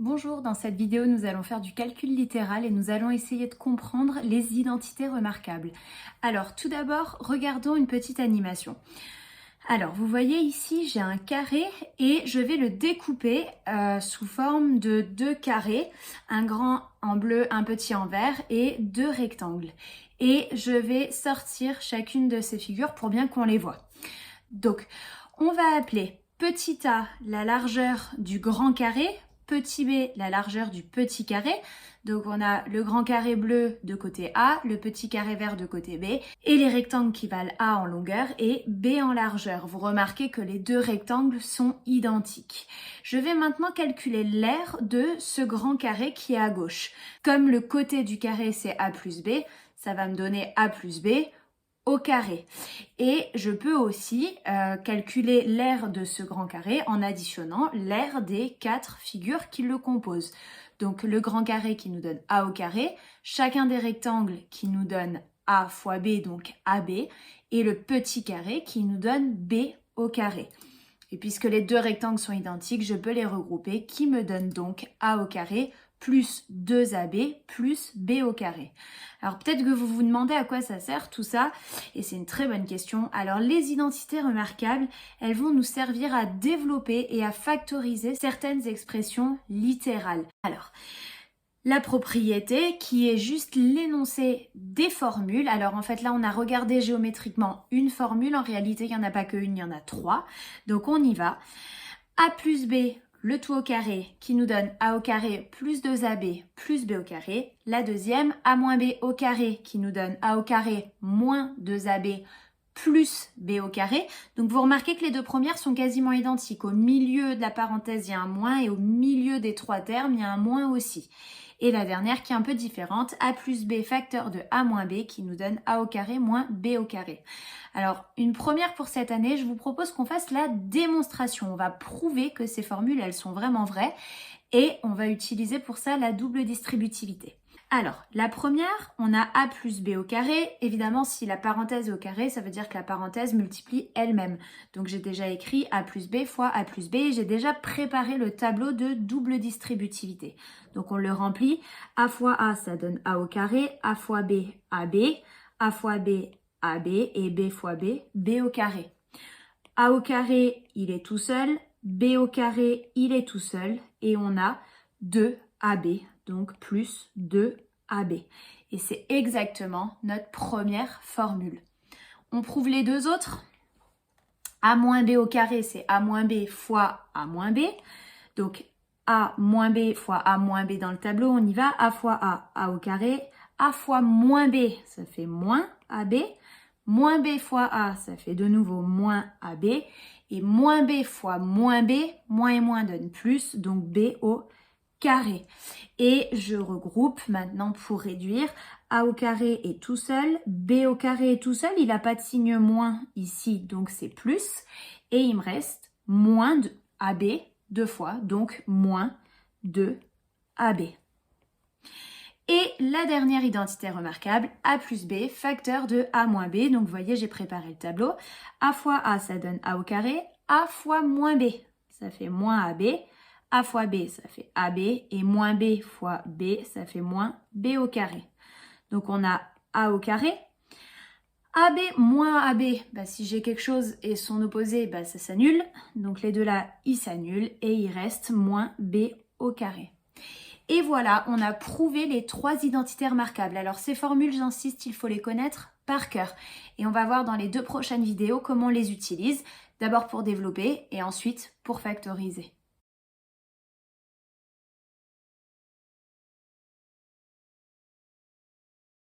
Bonjour, dans cette vidéo nous allons faire du calcul littéral et nous allons essayer de comprendre les identités remarquables. Alors tout d'abord, regardons une petite animation. Alors vous voyez ici j'ai un carré et je vais le découper sous forme de deux carrés, un grand en bleu, un petit en vert et deux rectangles. Et je vais sortir chacune de ces figures pour bien qu'on les voit. Donc on va appeler petit a la largeur du grand carré, petit b la largeur du petit carré. Donc on a le grand carré bleu de côté A, le petit carré vert de côté B et les rectangles qui valent A en longueur et B en largeur. Vous remarquez que les deux rectangles sont identiques. Je vais maintenant calculer l'aire de ce grand carré qui est à gauche. Comme le côté du carré c'est A plus B, ça va me donner A plus B au carré. Et je peux aussi calculer l'aire de ce grand carré en additionnant l'aire des quatre figures qui le composent. Donc le grand carré qui nous donne A au carré, chacun des rectangles qui nous donne A fois B, donc AB, et le petit carré qui nous donne B au carré. Et puisque les deux rectangles sont identiques, je peux les regrouper, qui me donne donc A au carré plus 2AB plus B au carré. Alors peut-être que vous vous demandez à quoi ça sert tout ça, et c'est une très bonne question. Alors les identités remarquables, elles vont nous servir à développer et à factoriser certaines expressions littérales. Alors, la propriété qui est juste l'énoncé des formules. Alors en fait là on a regardé géométriquement une formule, en réalité il n'y en a pas qu'une, il y en a trois. Donc on y va. A plus B, le tout au carré qui nous donne A au carré plus 2AB plus B au carré. La deuxième, A moins B au carré qui nous donne A au carré moins 2AB plus B au carré. Donc vous remarquez que les deux premières sont quasiment identiques. Au milieu de la parenthèse, il y a un moins et au milieu des trois termes, il y a un moins aussi. Et la dernière qui est un peu différente, A plus B facteur de A moins B qui nous donne A au carré moins B au carré. Alors, une première pour cette année, je vous propose qu'on fasse la démonstration. On va prouver que ces formules, elles sont vraiment vraies et on va utiliser pour ça la double distributivité. Alors, la première, on a A plus B au carré. Évidemment, si la parenthèse est au carré, ça veut dire que la parenthèse multiplie elle-même. Donc, j'ai déjà écrit A plus B fois A plus B et j'ai déjà préparé le tableau de double distributivité. Donc, on le remplit. A fois A, ça donne A au carré. A fois B, AB. A fois B, AB. Et B fois B, B au carré. A au carré, il est tout seul. B au carré, il est tout seul. Et on a 2AB. Donc plus 2AB. Et c'est exactement notre première formule. On prouve les deux autres. A moins B au carré, c'est A moins B fois A moins B. Donc A moins B fois A moins B dans le tableau, on y va. A fois A, A au carré. A fois moins B, ça fait moins AB. Moins B fois A, ça fait de nouveau moins AB. Et moins B fois moins B, moins et moins donne plus, donc B au carré. Et je regroupe maintenant pour réduire. A au carré est tout seul, B au carré est tout seul, il n'a pas de signe moins ici, donc c'est plus. Et il me reste moins de AB deux fois, donc moins 2AB. Et la dernière identité remarquable, A plus B, facteur de A moins B. Donc vous voyez, j'ai préparé le tableau. A fois A, ça donne A au carré. A fois moins B, ça fait moins AB. A fois B, ça fait AB, et moins B fois B, ça fait moins B au carré. Donc on a A au carré. AB moins AB, si j'ai quelque chose et son opposé, ça s'annule. Donc les deux là, ils s'annulent et il reste moins B au carré. Et voilà, on a prouvé les trois identités remarquables. Alors ces formules, j'insiste, il faut les connaître par cœur. Et on va voir dans les deux prochaines vidéos comment on les utilise. D'abord pour développer et ensuite pour factoriser.